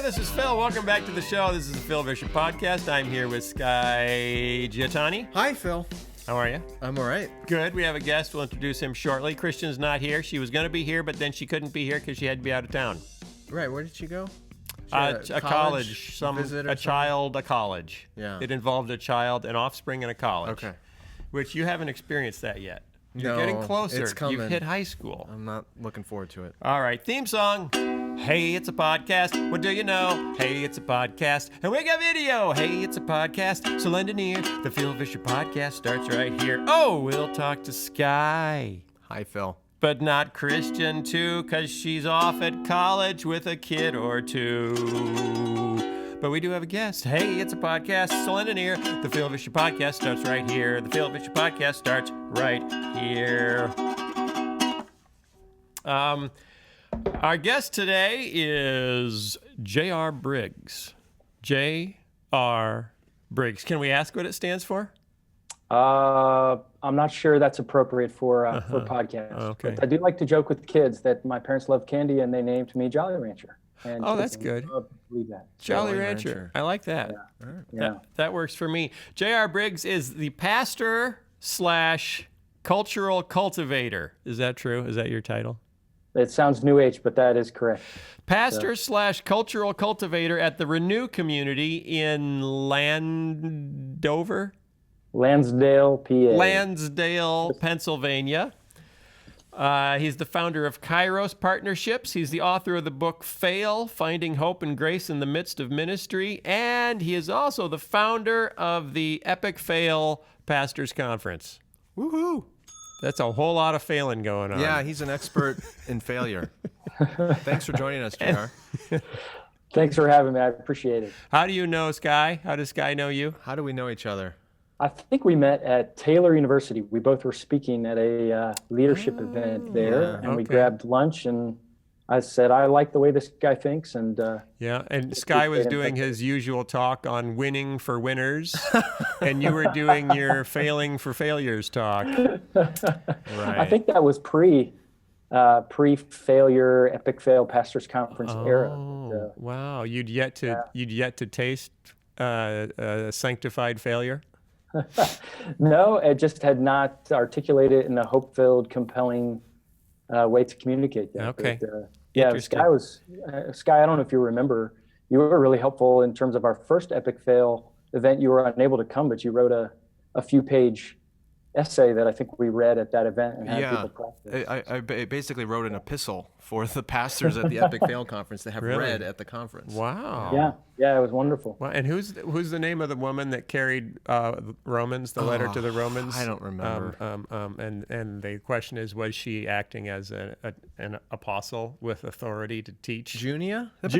this is Phil. Welcome back to the show. This is the Phil Bishop Podcast. I'm here with Skye Giatani. Hi, Phil. How are you? I'm all right. Good. We have a guest. We'll introduce him shortly. Christian's not here. She was going to be here, but then she couldn't be here because she had to be out of town. Right. Where did she go? A college. A college. Yeah. It involved a child, an offspring, and a college. Okay. Which you haven't experienced that yet. You're No, getting closer. it's coming. You've hit high school. I'm not looking forward to it. All right. Theme song. Hey, it's a podcast. What do you know? Hey, it's a podcast. And we got video. Hey, it's a podcast. So lend an ear. The Phil Bishop Podcast starts right here. Oh, we'll talk to Skye. Hi, Phil. But not Christian, too, because she's off at college with a kid or two. But we do have a guest. Hey, it's a podcast. So lend an ear. The Phil Bishop Podcast starts right here. The Phil Bishop Podcast starts right here. Our guest today is J.R. Briggs. J.R. Briggs. Can we ask what it stands for? I'm not sure that's appropriate for podcasts. Okay. But I do like to joke with kids that my parents love candy and they named me Jolly Rancher. And that's good. I love to believe that. Jolly Rancher. I like that. Yeah. That works for me. J.R. Briggs is the pastor / cultural cultivator. Is that true? Is that your title? It sounds new age, but that is correct. Pastor / cultural cultivator at the Renew community in Lansdale, PA. Lansdale, Pennsylvania. He's the founder of Kairos Partnerships. He's the author of the book Fail, Finding Hope and Grace in the Midst of Ministry. And he is also the founder of the Epic Fail Pastors Conference. Woohoo! That's a whole lot of failing going on. Yeah, he's an expert in failure. Thanks for joining us, JR. Thanks for having me. I appreciate it. How do you know Skye? How does Skye know you? How do we know each other? I think we met at Taylor University. We both were speaking at a leadership event there, and we grabbed lunch, and I said, I like the way this guy thinks. And and Skye was doing his usual talk on winning for winners, and you were doing your failing for failures talk. Right. I think that was pre-failure Epic Fail Pastors Conference era. Wow, you'd yet to taste sanctified failure. No, it just had not articulated in a hope-filled, compelling way to communicate that. Okay. But, Skye, I don't know if you remember, you were really helpful in terms of our first Epic Fail event. You were unable to come, but you wrote a few-page essay that I think we read at that event and had people practice. I basically wrote an epistle for the pastors at the Epic Fail Conference to have read at the conference. Wow. Yeah, it was wonderful. Well, and who's the name of the woman that carried Romans, the letter to the Romans? I don't remember. And the question is, was she acting as an apostle with authority to teach? Junia? But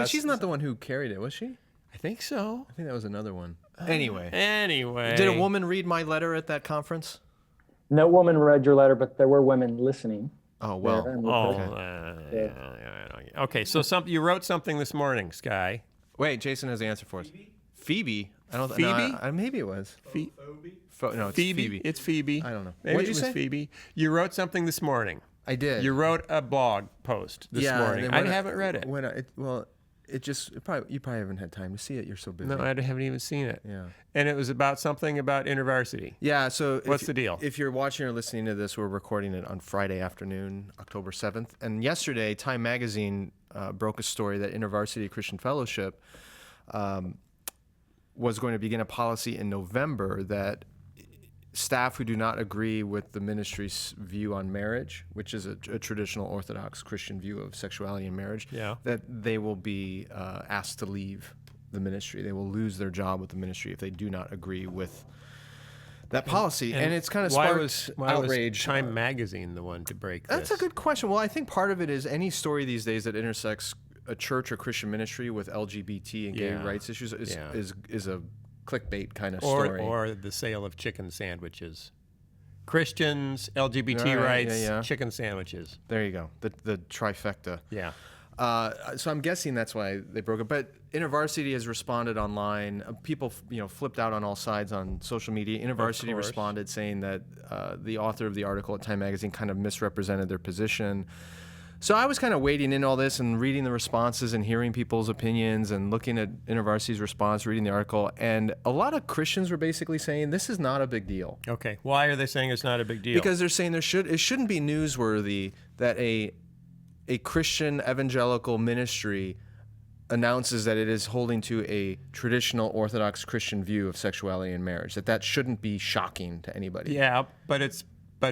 she's not the one who carried it, was she? I think so. I think that was another one. Anyway. Did a woman read my letter at that conference? No woman read your letter, but there were women listening. Oh, well. Okay, so you wrote something this morning, Skye. Wait, Jason has the answer for us. Phoebe? I don't. Phoebe? No, maybe it was. No, it's Phoebe. It's Phoebe. I don't know. Maybe What'd it you was say? Phoebe. You wrote something this morning. I did. You wrote a blog post this morning. I haven't read it. You probably haven't had time to see it. You're so busy. No, I haven't even seen it. Yeah. And it was about something about InterVarsity. Yeah. So what's the deal? If you're watching or listening to this, we're recording it on Friday afternoon, October 7th. And yesterday, Time Magazine broke a story that InterVarsity Christian Fellowship was going to begin a policy in November that staff who do not agree with the ministry's view on marriage, which is a traditional Orthodox Christian view of sexuality and marriage, that they will be asked to leave the ministry. They will lose their job with the ministry if they do not agree with that policy. And it's kind of sparked outrage. Was Time Magazine the one to break this? That's a good question. Well, I think part of it is any story these days that intersects a church or Christian ministry with LGBT and gay rights issues is a clickbait kind of story. Or the sale of chicken sandwiches. Christians, LGBT rights, chicken sandwiches. There you go. The trifecta. Yeah. So I'm guessing that's why they broke it. But InterVarsity has responded online. People, flipped out on all sides on social media. InterVarsity responded saying that the author of the article at Time Magazine kind of misrepresented their position. So I was kind of wading in all this and reading the responses and hearing people's opinions and looking at InterVarsity's response, reading the article. And a lot of Christians were basically saying this is not a big deal. Okay. Why are they saying it's not a big deal? Because they're saying it shouldn't be newsworthy that a Christian evangelical ministry announces that it is holding to a traditional Orthodox Christian view of sexuality and marriage. That shouldn't be shocking to anybody. Yeah, but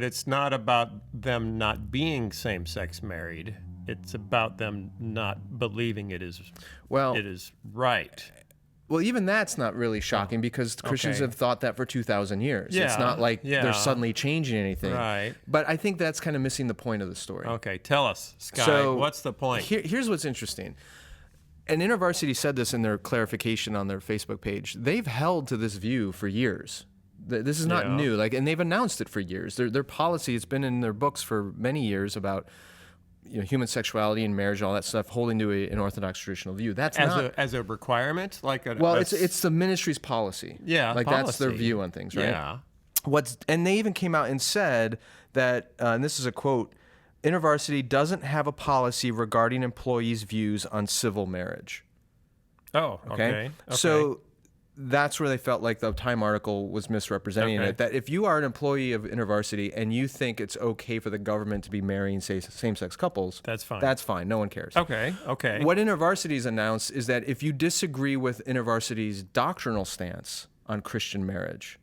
it's not about them not being same-sex married. It's about them not believing it is right. Well, even that's not really shocking because Christians have thought that for 2,000 years. Yeah, it's not like they're suddenly changing anything. Right. But I think that's kind of missing the point of the story. Okay, tell us, Skye, what's the point? Here's what's interesting. And InterVarsity said this in their clarification on their Facebook page. They've held to this view for years. This is not new, and they've announced it for years. Their policy, it's been in their books for many years about human sexuality and marriage and all that stuff, holding to an Orthodox traditional view. That's as a requirement, it's the ministry's policy. Yeah, that's their view on things, right? Yeah. And they even came out and said that, and this is a quote, InterVarsity doesn't have a policy regarding employees' views on civil marriage. Oh, okay. So that's where they felt like the Time article was misrepresenting it. That if you are an employee of InterVarsity and you think it's okay for the government to be marrying, say, same-sex couples, that's fine. That's fine. No one cares. Okay. What InterVarsity's announced is that if you disagree with InterVarsity's doctrinal stance on Christian marriage,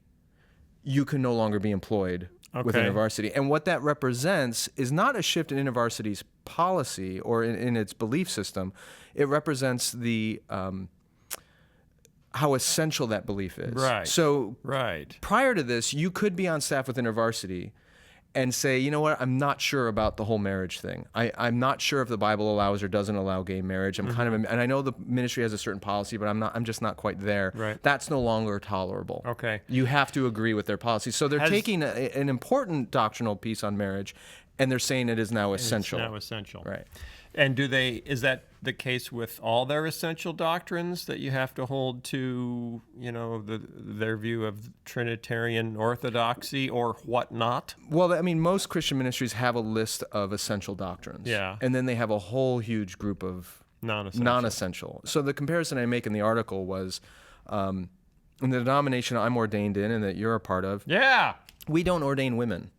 you can no longer be employed with InterVarsity. And what that represents is not a shift in InterVarsity's policy or in its belief system. It represents the how essential that belief is. Right. So prior to this, you could be on staff with InterVarsity and say, you know what, I'm not sure about the whole marriage thing. I'm not sure if the Bible allows or doesn't allow gay marriage. I'm kind of, and I know the ministry has a certain policy, but I'm just not quite there. Right. That's no longer tolerable. Okay. You have to agree with their policy. So they're taking an important doctrinal piece on marriage, and they're saying it is now essential. It's now essential. Right. And is that the case with all their essential doctrines, that you have to hold to, their view of Trinitarian orthodoxy or whatnot? Well, I mean, most Christian ministries have a list of essential doctrines. Yeah. And then they have a whole huge group of non-essential. So the comparison I make in the article was in the denomination I'm ordained in and that you're a part of, we don't ordain women.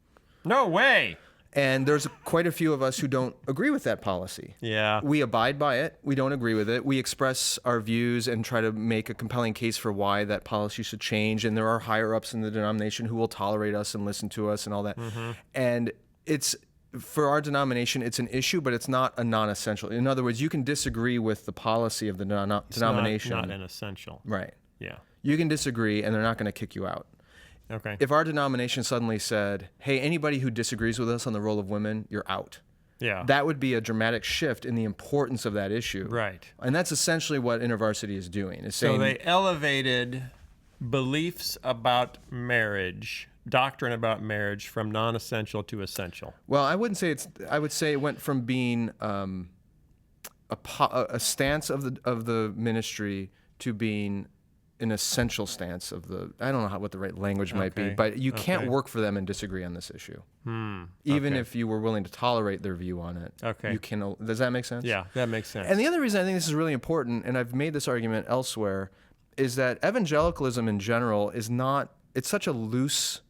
No way. And there's quite a few of us who don't agree with that policy. Yeah. We abide by it. We don't agree with it. We express our views and try to make a compelling case for why that policy should change. And there are higher-ups in the denomination who will tolerate us and listen to us and all that. Mm-hmm. And for our denomination, it's an issue, but it's not a non-essential. In other words, you can disagree with the policy of the denomination. It's not an essential. Right. Yeah. You can disagree, and they're not going to kick you out. Okay. If our denomination suddenly said, hey, anybody who disagrees with us on the role of women, you're out. Yeah. That would be a dramatic shift in the importance of that issue. Right. And that's essentially what InterVarsity is doing. Is saying, so they elevated beliefs about marriage, doctrine about marriage, from non-essential to essential. Well, I wouldn't say I would say it went from being a stance of the ministry to being an essential stance of I don't know what the right language might be, but you can't work for them and disagree on this issue. Even if you were willing to tolerate their view on it. Okay. You can. Does that make sense? Yeah, that makes sense. And the other reason I think this is really important, and I've made this argument elsewhere, is that evangelicalism in general it's such a loose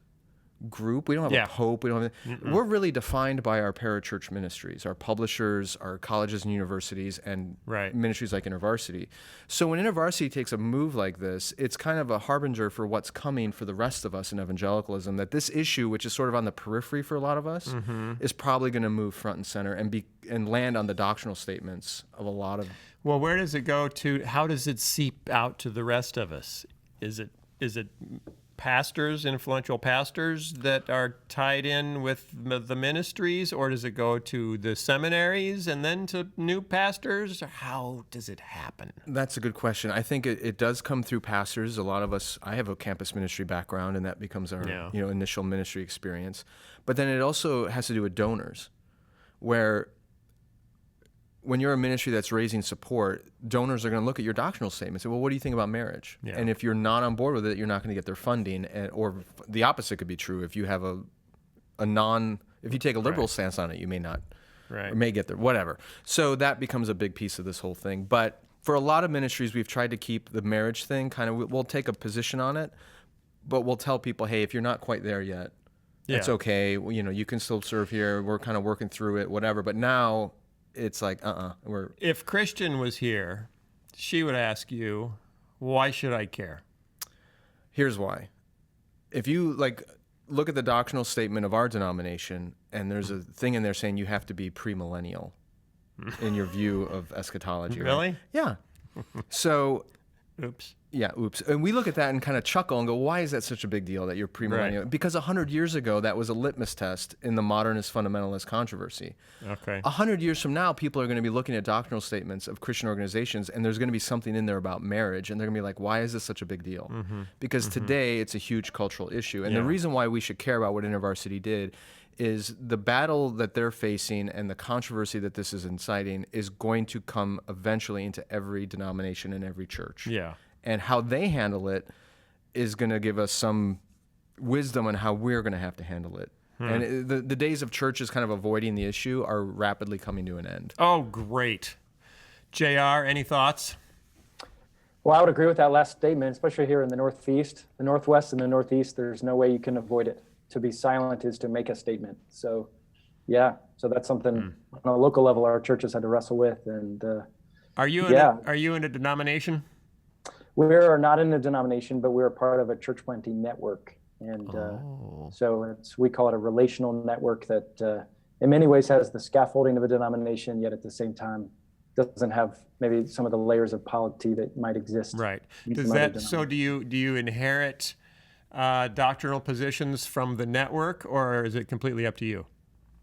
group. We don't have a pope. We don't have. We're really defined by our parachurch ministries, our publishers, our colleges and universities, and ministries like InterVarsity. So when InterVarsity takes a move like this, it's kind of a harbinger for what's coming for the rest of us in evangelicalism. That this issue, which is sort of on the periphery for a lot of us, is probably going to move front and center and land on the doctrinal statements of a lot of. Well, where does it go to? How does it seep out to the rest of us? Is it pastors, influential pastors that are tied in with the ministries, or does it go to the seminaries and then to new pastors? Or how does it happen? That's a good question. I think it does come through pastors. A lot of us, I have a campus ministry background, and that becomes our initial ministry experience. But then it also has to do with donors, where when you're a ministry that's raising support, donors are going to look at your doctrinal statement and say, well, what do you think about marriage? Yeah. And if you're not on board with it, you're not going to get their funding. Or the opposite could be true. If you have if you take a liberal stance on it, you may not or may get there, whatever. So that becomes a big piece of this whole thing. But for a lot of ministries, we've tried to keep the marriage thing kind of, we'll take a position on it, but we'll tell people, hey, if you're not quite there yet, it's okay. Well, you can still serve here. We're kind of working through it, whatever. But now it's like, If Christian was here, she would ask you, why should I care? Here's why. If you look at the doctrinal statement of our denomination, and there's a thing in there saying you have to be premillennial in your view of eschatology. Really? Right? Yeah. So, oops. Yeah, oops. And we look at that and kind of chuckle and go, why is that such a big deal that you're premillennial? Right. Because 100 years ago, that was a litmus test in the modernist fundamentalist controversy. Okay. 100 years from now, people are going to be looking at doctrinal statements of Christian organizations, and there's going to be something in there about marriage, and they're going to be like, why is this such a big deal? Because today, it's a huge cultural issue. And the reason why we should care about what InterVarsity did is the battle that they're facing and the controversy that this is inciting is going to come eventually into every denomination and every church. Yeah. And how they handle it is going to give us some wisdom on how we're going to have to handle it. And the days of churches kind of avoiding the issue are rapidly coming to an end. Oh, great. JR, any thoughts? Well, I would agree with that last statement, especially here in the Northeast. The Northwest and the Northeast, there's no way you can avoid it. To be silent is to make a statement. So, so that's something on a local level our churches had to wrestle with. And Are you in a denomination? We're not in a denomination, but we're a part of a church planting network. And so we call it a relational network that in many ways has the scaffolding of a denomination, yet at the same time doesn't have maybe some of the layers of polity that might exist. Right. Do you inherit doctrinal positions from the network, or is it completely up to you?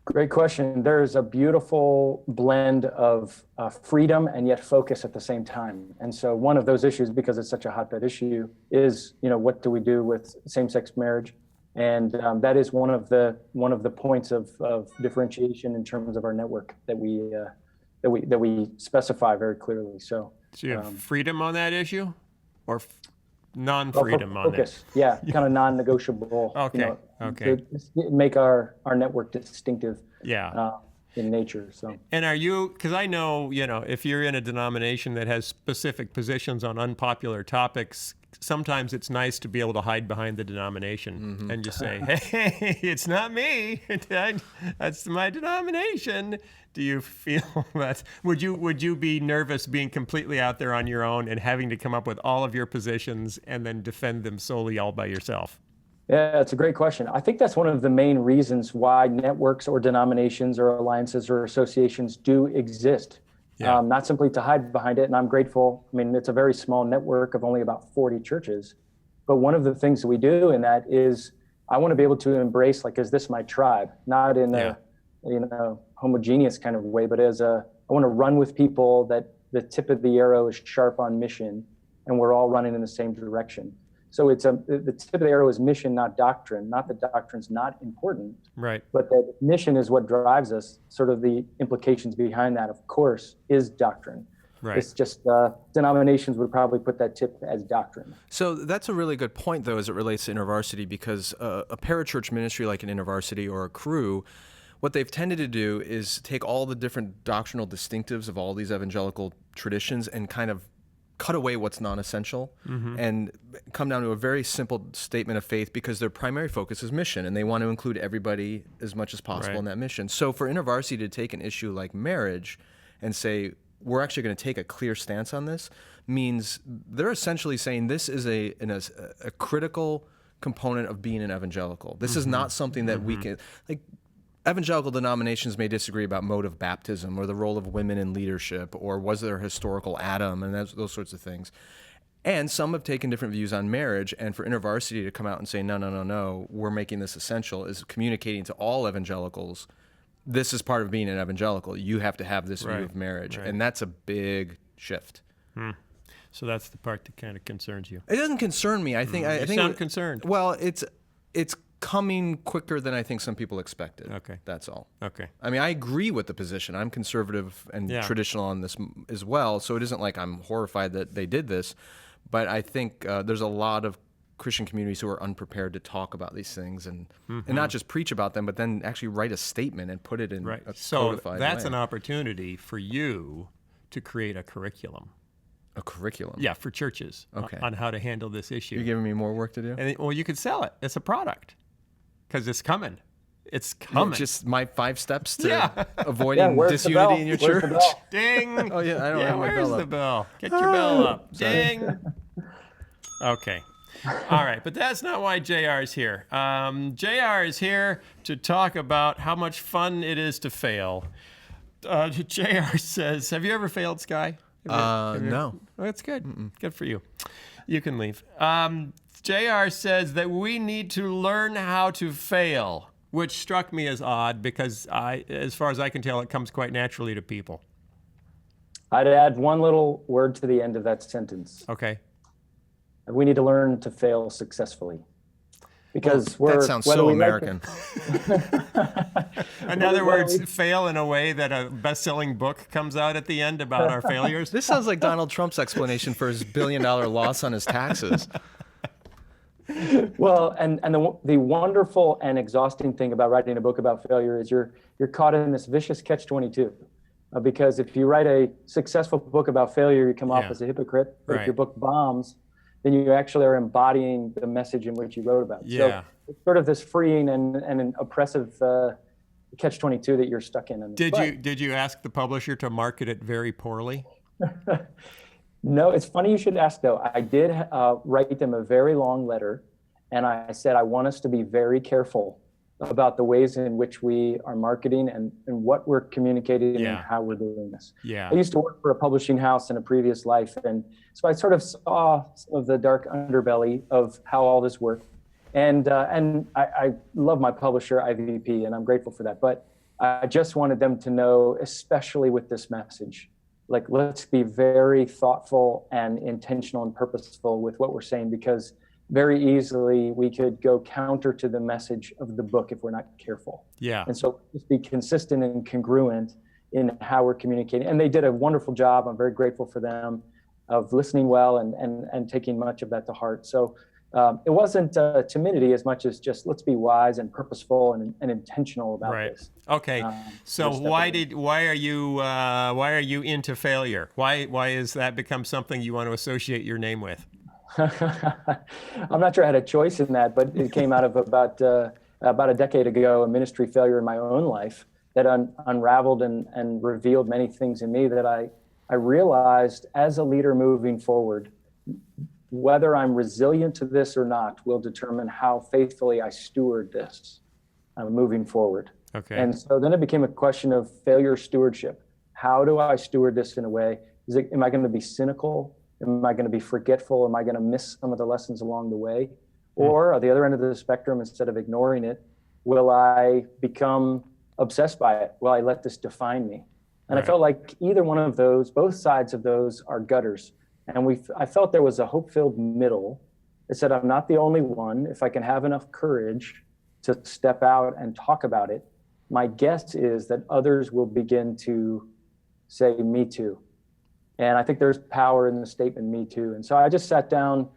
Great question. There's a beautiful blend of freedom and yet focus at the same time. And so one of those issues, because it's such a hotbed issue, is what do we do with same-sex marriage? And that is one of the points of differentiation in terms of our network that we specify very clearly. So you have freedom on that issue, or non-freedom on it? Yeah, kind of non-negotiable. Okay. To make our network distinctive. In nature. So. And are you? Because I know, if you're in a denomination that has specific positions on unpopular topics, sometimes it's nice to be able to hide behind the denomination and just say, "Hey, it's not me. That's my denomination." Do you feel that? Would you be nervous being completely out there on your own and having to come up with all of your positions and then defend them solely all by yourself? Yeah, it's a great question. I think that's one of the main reasons why networks or denominations or alliances or associations do exist. Not simply to hide behind it. And I'm grateful. I mean, it's a very small network of only about 40 churches. But one of the things that we do in that is I want to be able to embrace, is this my tribe? Not in a homogeneous kind of way, but I want to run with people that the tip of the arrow is sharp on mission and we're all running in the same direction. So the tip of the arrow is mission, not doctrine. Not that doctrine's not important, right? But that mission is what drives us. Sort of the implications behind that, of course, is doctrine. Right. It's just denominations would probably put that tip as doctrine. So that's a really good point, though, as it relates to InterVarsity, because a parachurch ministry like an InterVarsity or a Cru, what they've tended to do is take all the different doctrinal distinctives of all these evangelical traditions and kind of cut away what's non-essential and come down to a very simple statement of faith, because their primary focus is mission and they want to include everybody as much as possible in that mission. So for InterVarsity to take an issue like marriage and say, we're actually going to take a clear stance on this, means they're essentially saying this is a critical component of being an evangelical. This is not something that we can, evangelical denominations may disagree about mode of baptism or the role of women in leadership, or was there a historical Adam, and those sorts of things. And some have taken different views on marriage, and for InterVarsity to come out and say, no, we're making this essential, is communicating to all evangelicals, this is part of being an evangelical. You have to have this view of marriage, and that's a big shift. So that's the part that kind of concerns you. It doesn't concern me. I think you sound concerned. Well, it's coming quicker than I think some people expected. Okay. That's all. Okay. I mean, I agree with the position. I'm conservative and traditional on this as well, so it isn't like I'm horrified that they did this, but I think there's a lot of Christian communities who are unprepared to talk about these things and not just preach about them, but then actually write a statement and put it in a codified that's way. an opportunity for you to create a curriculum. A curriculum? Yeah, for churches on how to handle this issue. You're giving me more work to do? And well, you could sell it. It's a product because it's coming. It's coming. Yeah, just my 5 steps to avoiding disunity in your church. Ding. Oh, yeah, I don't have my bell where's up. the bell? Get your bell up. Ding. Okay. All right, but that's not why JR is here. JR is here to talk about how much fun it is to fail. JR says, have you ever failed, Skye? No. Oh, that's good. Good for you. You can leave. JR says that we need to learn how to fail, which struck me as odd because as far as I can tell, it comes quite naturally to people. I'd add one little word to the end of that sentence. Okay. We need to learn to fail successfully. Because that sounds so American. In other words, fail in a way that a best-selling book comes out at the end about our failures. This sounds like Donald Trump's explanation for his $1 billion loss on his taxes. Well, and the wonderful and exhausting thing about writing a book about failure is you're caught in this vicious catch-22. Because if you write a successful book about failure, you come off as a hypocrite. But if your book bombs, then you actually are embodying the message in which you wrote about. Yeah. So it's sort of this freeing and an oppressive catch-22 that you're stuck in. Did you ask the publisher to market it very poorly? No, it's funny you should ask, though. I did write them a very long letter, and I said I want us to be very careful about the ways in which we are marketing and what we're communicating and how we're doing this. Yeah. I used to work for a publishing house in a previous life, and so I sort of saw some of the dark underbelly of how all this worked. And I love my publisher, IVP, and I'm grateful for that. But I just wanted them to know, especially with this message, like, let's be very thoughtful and intentional and purposeful with what we're saying, because very easily we could go counter to the message of the book if we're not careful. Yeah. And so just be consistent and congruent in how we're communicating. And they did a wonderful job. I'm very grateful for them of listening well and taking much of that to heart. So it wasn't timidity as much as just let's be wise and purposeful and intentional about this. Okay. So why are you into failure? Why has that become something you want to associate your name with? I'm not sure I had a choice in that, but it came out of about a decade ago, a ministry failure in my own life that unraveled and revealed many things in me that I realized as a leader moving forward, whether I'm resilient to this or not will determine how faithfully I steward this moving forward. Okay. And so then it became a question of failure stewardship. How do I steward this in a way? Am I going to be cynical? Am I going to be forgetful? Am I going to miss some of the lessons along the way? Or at the other end of the spectrum, instead of ignoring it, will I become obsessed by it? Will I let this define me? And I felt like either one of those, both sides of those are gutters. And I felt there was a hope-filled middle. It said, I'm not the only one. If I can have enough courage to step out and talk about it, my guess is that others will begin to say, me too. And I think there's power in the statement, me too. And so I just sat down.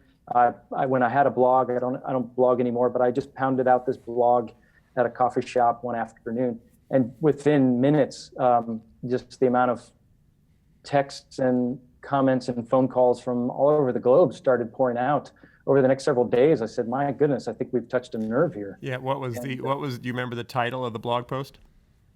When I had a blog, I don't blog anymore, but I just pounded out this blog at a coffee shop one afternoon. And within minutes, just the amount of texts and comments and phone calls from all over the globe started pouring out. Over the next several days, I said, my goodness, I think we've touched a nerve here. Yeah, do you remember the title of the blog post?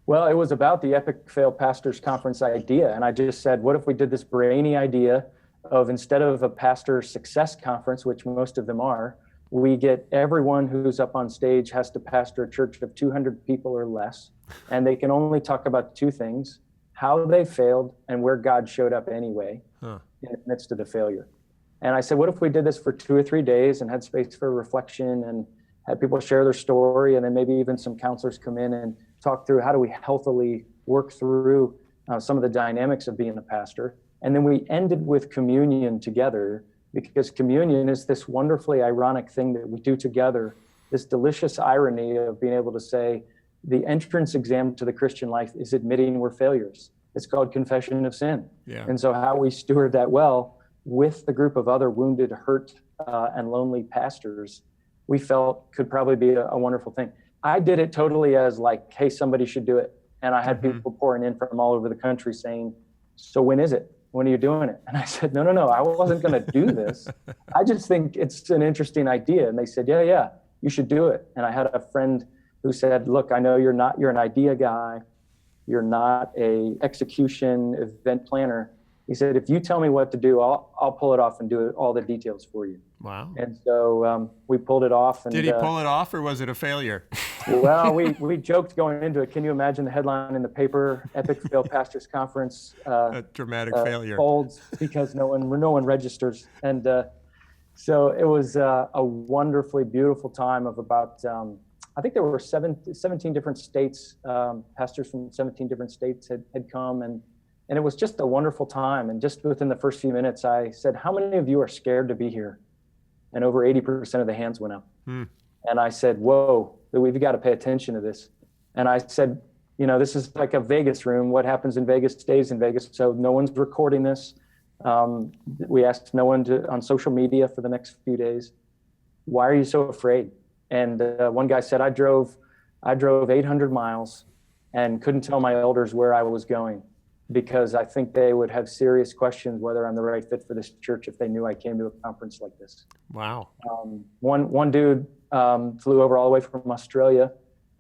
Well, it was about the Epic Fail Pastors Conference idea. And I just said, what if we did this brainy idea of, instead of a pastor success conference, which most of them are, we get everyone who's up on stage has to pastor a church of 200 people or less. And they can only talk about two things: how they failed and where God showed up anyway in the midst of the failure. And I said, what if we did this for 2 or 3 days and had space for reflection and had people share their story, and then maybe even some counselors come in and talk through how do we healthily work through some of the dynamics of being a pastor. And then we ended with communion together, because communion is this wonderfully ironic thing that we do together, this delicious irony of being able to say the entrance exam to the Christian life is admitting we're failures. It's called confession of sin. Yeah. And so how we steward that well with the group of other wounded, hurt and lonely pastors, we felt could probably be a wonderful thing. I did it totally as like, hey, somebody should do it. And I had people pouring in from all over the country saying, so when is it? When are you doing it? And I said, no, I wasn't going to do this. I just think it's an interesting idea. And they said, yeah, you should do it. And I had a friend who said, look, I know you're an idea guy. You're not a execution event planner. He said, if you tell me what to do, I'll pull it off and do all the details for you. Wow. And so we pulled it off. And, did he pull it off, or was it a failure? Well, we joked going into it. Can you imagine the headline in the paper, Epic Fail Pastors Conference? A dramatic failure. Folds because no one registers. And so it was a wonderfully beautiful time of about, I think there were 17 different states, pastors from 17 different states had come, and it was just a wonderful time. And just within the first few minutes, I said, how many of you are scared to be here? And over 80% of the hands went up. And I said, whoa, we've got to pay attention to this. And I said, this is like a Vegas room. What happens in Vegas stays in Vegas. So no one's recording this. We asked no one on social media for the next few days. Why are you so afraid? And one guy said, I drove 800 miles and couldn't tell my elders where I was going, because I think they would have serious questions whether I'm the right fit for this church if they knew I came to a conference like this. Wow. One dude flew over all the way from Australia,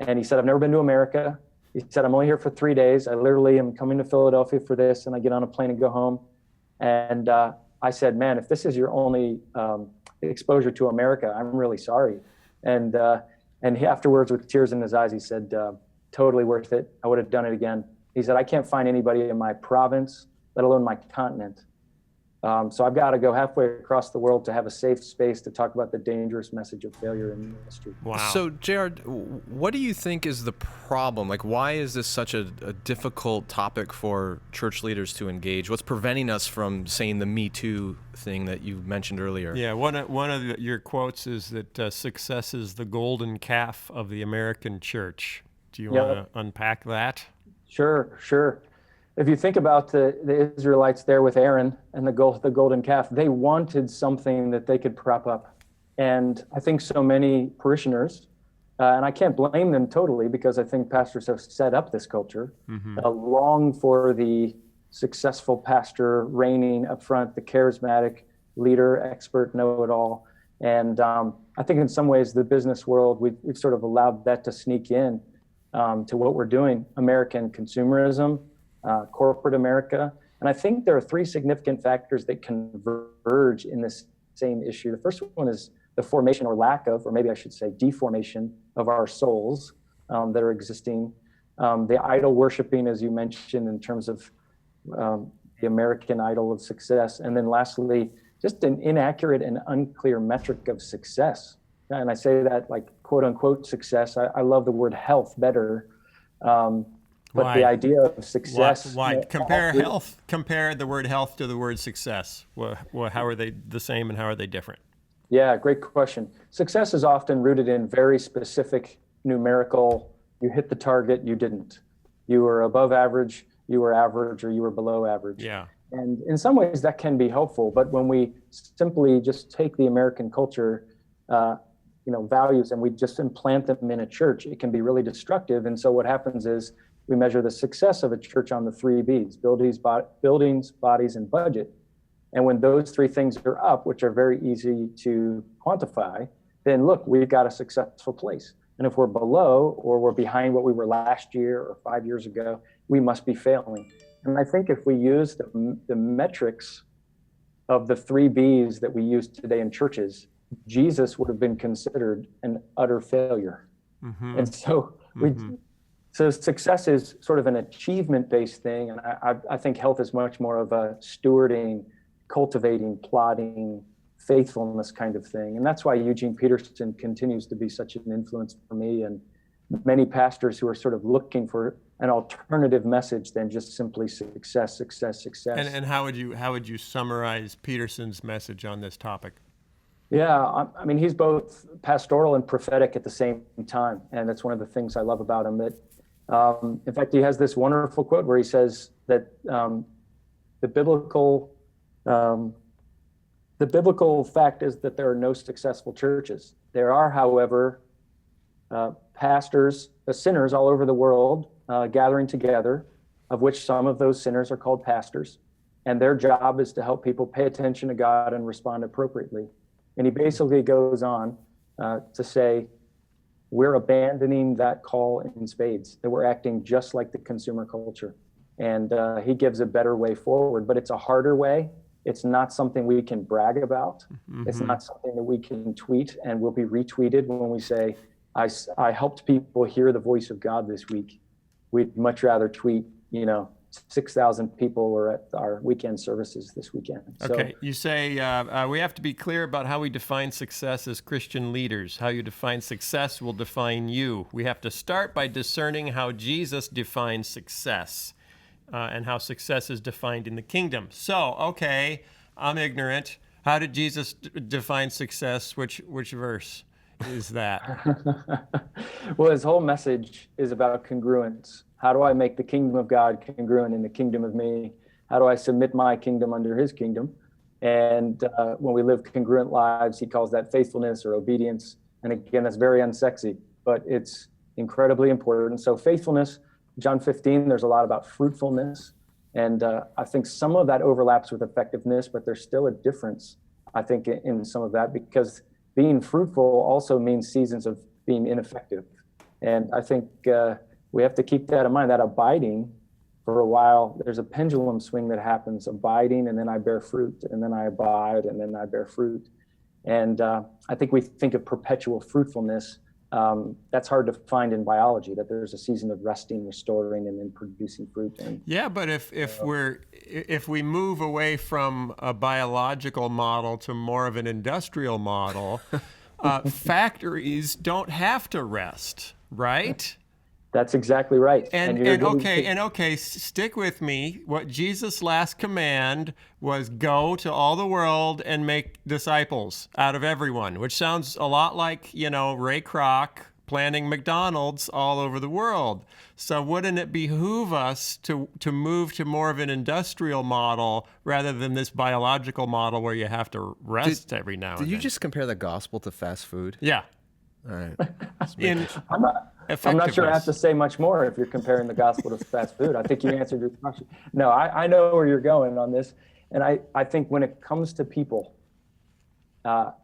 and he said, I've never been to America. He said, I'm only here for 3 days. I literally am coming to Philadelphia for this, and I get on a plane and go home. And I said, man, if this is your only exposure to America, I'm really sorry. And he afterwards, with tears in his eyes, he said, totally worth it. I would have done it again. He said, I can't find anybody in my province, let alone my continent. So I've got to go halfway across the world to have a safe space to talk about the dangerous message of failure in ministry. Wow. So, Jared, what do you think is the problem? Like, why is this such a difficult topic for church leaders to engage? What's preventing us from saying the Me Too thing that you mentioned earlier? Yeah, one of your quotes is that success is the golden calf of the American church. Do you want to unpack that? Sure. If you think about the Israelites there with Aaron and the golden calf, they wanted something that they could prop up. And I think so many parishioners, and I can't blame them totally, because I think pastors have set up this culture, long for the successful pastor reigning up front, the charismatic leader, expert, know-it-all. And I think in some ways the business world, we've sort of allowed that to sneak in to what we're doing. American consumerism, corporate America. And I think there are three significant factors that converge in this same issue. The first one is the formation or lack of, or maybe I should say deformation of our souls that are existing. The idol worshiping, as you mentioned, in terms of the American idol of success. And then lastly, just an inaccurate and unclear metric of success. And I say that like quote unquote success. I love the word health better. But Why? The idea of success. Why? Compare the word health to the word success. How are they the same and how are they different? Yeah, great question. Success is often rooted in very specific numerical, you hit the target, you didn't. You were above average, you were average, or you were below average. Yeah. And in some ways that can be helpful, but when we simply just take the American culture, values, and we just implant them in a church, it can be really destructive. And so what happens is we measure the success of a church on the 3 B's, buildings, bodies, and budget. And when those 3 things are up, which are very easy to quantify, then look, we've got a successful place. And if we're below or we're behind what we were last year or 5 years ago, we must be failing. And I think if we use the metrics of the 3 B's that we use today in churches, Jesus would have been considered an utter failure. And so so success is sort of an achievement-based thing, and I think health is much more of a stewarding, cultivating, plotting, faithfulness kind of thing. And that's why Eugene Peterson continues to be such an influence for me and many pastors who are sort of looking for an alternative message than just simply success. And how would you summarize Peterson's message on this topic? Yeah, I mean, he's both pastoral and prophetic at the same time, and that's one of the things I love about him. That, in fact, he has this wonderful quote where he says that the The biblical fact is that there are no successful churches. There are, however, pastors, sinners all over the world gathering together, of which some of those sinners are called pastors. And their job is to help people pay attention to God and respond appropriately. And he basically goes on to say, we're abandoning that call in spades, that we're acting just like the consumer culture. And he gives a better way forward, but it's a harder way. It's not something we can brag about. Mm-hmm. It's not something that we can tweet and will be retweeted when we say, I helped people hear the voice of God this week. We'd much rather tweet, 6,000 people were at our weekend services this weekend. Okay, you say we have to be clear about how we define success as Christian leaders. How you define success will define you. We have to start by discerning how Jesus defines success and how success is defined in the kingdom. So, okay, I'm ignorant. How did Jesus define success? Which verse is that? Well, his whole message is about congruence. How do I make the kingdom of God congruent in the kingdom of me? How do I submit my kingdom under his kingdom? And when we live congruent lives, he calls that faithfulness or obedience. And again, that's very unsexy, but it's incredibly important. So faithfulness, John 15, there's a lot about fruitfulness. And I think some of that overlaps with effectiveness, but there's still a difference, I think, in some of that, because being fruitful also means seasons of being ineffective. And I think we have to keep that in mind, that abiding for a while, there's a pendulum swing that happens, abiding, and then I bear fruit, and then I abide, and then I bear fruit. And I think we think of perpetual fruitfulness. That's hard to find in biology, that there's a season of resting, restoring, and then producing fruit. Yeah, but if we move away from a biological model to more of an industrial model, factories don't have to rest, right? That's exactly right. And okay, stick with me. What Jesus' last command was go to all the world and make disciples out of everyone, which sounds a lot like, Ray Kroc planning McDonald's all over the world. So wouldn't it behoove us to move to more of an industrial model rather than this biological model where you have to rest every now and then? Did you just compare the gospel to fast food? Yeah. All right. I'm not sure I have to say much more if you're comparing the gospel to fast food. I think you answered your question. No, I know where you're going on this. And I think when it comes to people,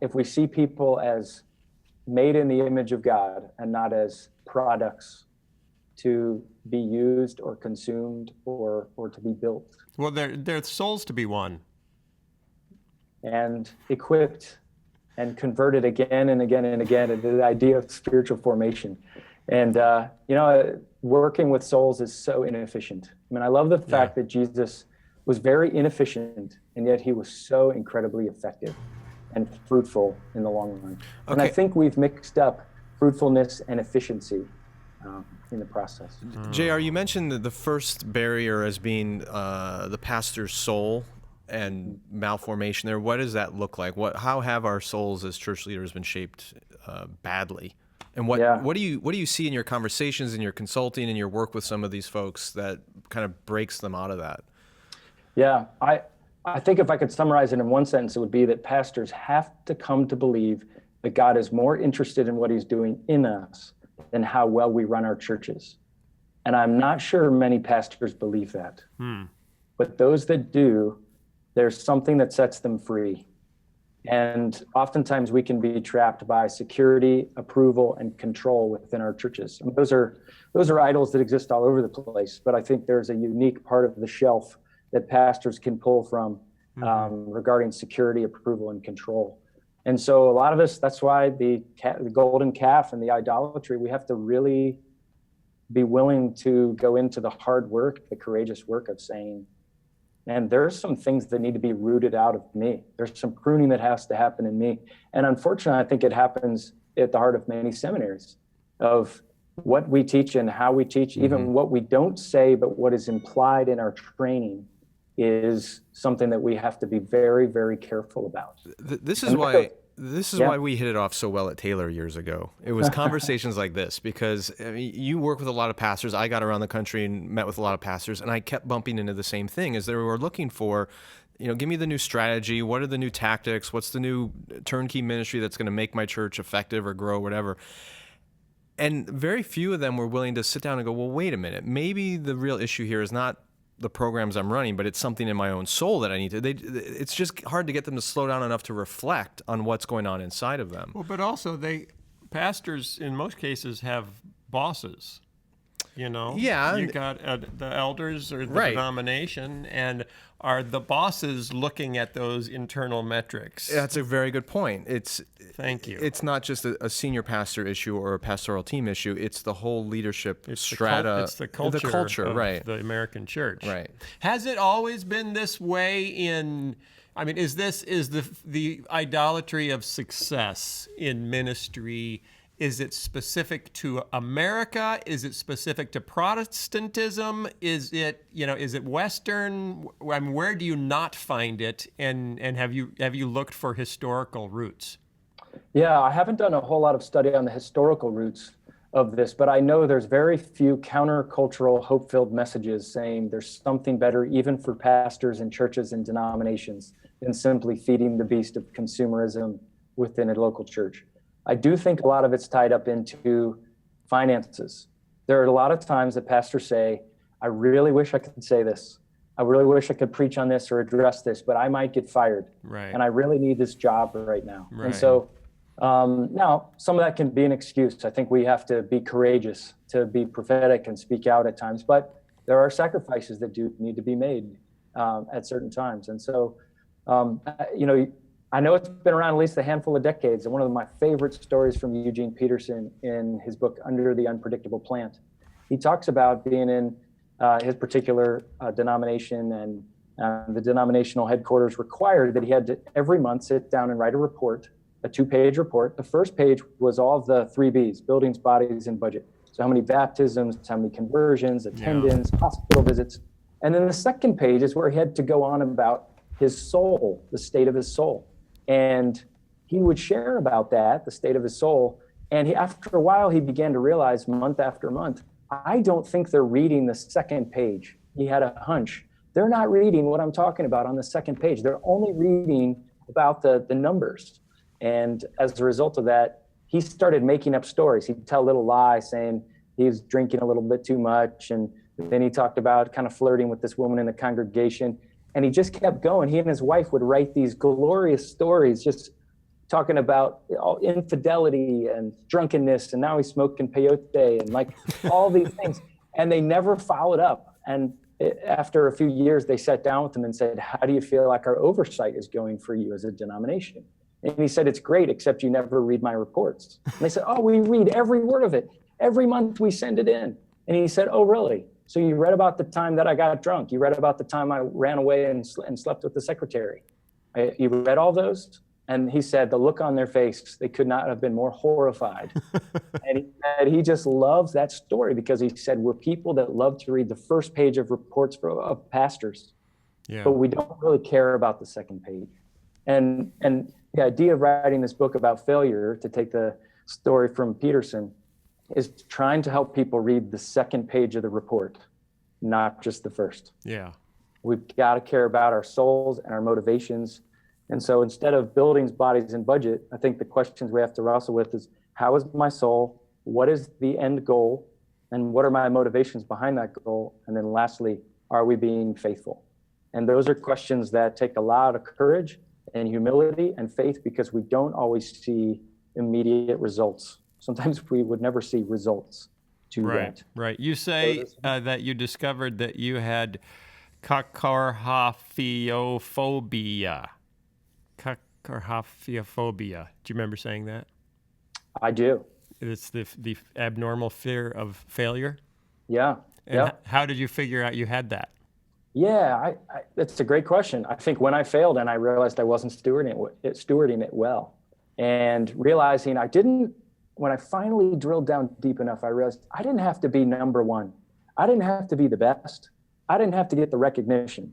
if we see people as made in the image of God and not as products to be used or consumed or to be built. Well, they're souls to be won. And equipped and converted again and again and again into the idea of spiritual formation. And, working with souls is so inefficient. I mean, I love the fact that Jesus was very inefficient, and yet he was so incredibly effective and fruitful in the long run. Okay. And I think we've mixed up fruitfulness and efficiency in the process. JR, you mentioned the first barrier as being the pastor's soul and malformation there. What does that look like? How have our souls as church leaders been shaped badly? And what do you see in your conversations, in your consulting, in your work with some of these folks that kind of breaks them out of that? Yeah, I think if I could summarize it in one sentence, it would be that pastors have to come to believe that God is more interested in what he's doing in us than how well we run our churches. And I'm not sure many pastors believe that. But those that do, there's something that sets them free. And oftentimes we can be trapped by security, approval, and control within our churches. I mean, those are idols that exist all over the place, but I think there's a unique part of the shelf that pastors can pull from regarding security, approval, and control. And so a lot of us, that's why the golden calf and the idolatry, we have to really be willing to go into the hard work, the courageous work of saying, and there's some things that need to be rooted out of me. There's some pruning that has to happen in me. And unfortunately, I think it happens at the heart of many seminaries of what we teach and how we teach, even what we don't say, but what is implied in our training is something that we have to be very, very careful about. This is why we hit it off so well at Taylor years ago. It was conversations like this, because you work with a lot of pastors. I got around the country and met with a lot of pastors, and I kept bumping into the same thing, as they were looking for give me the new strategy. What are the new tactics? What's the new turnkey ministry that's going to make my church effective or grow, whatever. And very few of them were willing to sit down and go, well, wait a minute. Maybe the real issue here is not the programs I'm running, but it's something in my own soul that I need to. It's just hard to get them to slow down enough to reflect on what's going on inside of them. Well, but also pastors in most cases have bosses. Yeah, you got the elders or the right. denomination, and are the bosses looking at those internal metrics? That's a very good point. Thank you. It's not just a senior pastor issue or a pastoral team issue. It's the whole leadership strata. It's the culture of right. the American church. Right. Has it always been this way is the idolatry of success in ministry? Is it specific to America? Is it specific to Protestantism? Is it Western? Where do you not find it? And have you looked for historical roots? Yeah, I haven't done a whole lot of study on the historical roots of this, but I know there's very few countercultural, hope-filled messages saying there's something better even for pastors and churches and denominations than simply feeding the beast of consumerism within a local church. I do think a lot of it's tied up into finances. There are a lot of times that pastors say, I really wish I could say this. I really wish I could preach on this or address this, but I might get fired. Right. And I really need this job right now. Right. And so now some of that can be an excuse. I think we have to be courageous to be prophetic and speak out at times, but there are sacrifices that do need to be made at certain times. And so, I know it's been around at least a handful of decades, and one of my favorite stories from Eugene Peterson in his book, Under the Unpredictable Plant, he talks about being in his particular denomination, and the denominational headquarters required that he had to every month sit down and write a report, a 2-page report. The first page was all of the 3 B's, buildings, bodies, and budget. So how many baptisms, how many conversions, attendance, hospital visits. And then the second page is where he had to go on about his soul, the state of his soul. And he would share about that, the state of his soul. And after a while, he began to realize month after month, I don't think they're reading the second page. He had a hunch. They're not reading what I'm talking about on the second page. They're only reading about the numbers. And as a result of that, he started making up stories. He'd tell little lies saying he was drinking a little bit too much. And then he talked about kind of flirting with this woman in the congregation. And he just kept going. He and his wife would write these glorious stories, just talking about infidelity and drunkenness. And now he's smoking peyote and like all these things. And they never followed up. And after a few years, they sat down with him and said, how do you feel like our oversight is going for you as a denomination? And he said, it's great, except you never read my reports. And they said, oh, we read every word of it. Every month we send it in. And he said, oh, really? So you read about the time that I got drunk. You read about the time I ran away and slept with the secretary. You read all those? And he said, the look on their face, they could not have been more horrified. And he said he just loves that story because he said, we're people that love to read the first page of reports of pastors, but we don't really care about the second page. And the idea of writing this book about failure, to take the story from Peterson, is trying to help people read the second page of the report, not just the first. Yeah. We've got to care about our souls and our motivations. And so instead of buildings, bodies, and budget, I think the questions we have to wrestle with is, how is my soul? What is the end goal? And what are my motivations behind that goal? And then lastly, are we being faithful? And those are questions that take a lot of courage and humility and faith, because we don't always see immediate results. Sometimes we would never see results to that. Right. You say that you discovered that you had cacarhaphiophobia. Cacarhaphiophobia. Do you remember saying that? I do. It's the abnormal fear of failure? Yeah. And how did you figure out you had that? Yeah, that's a great question. I think when I failed and I realized I wasn't stewarding it well, and realizing when I finally drilled down deep enough, I realized I didn't have to be number one. I didn't have to be the best. I didn't have to get the recognition.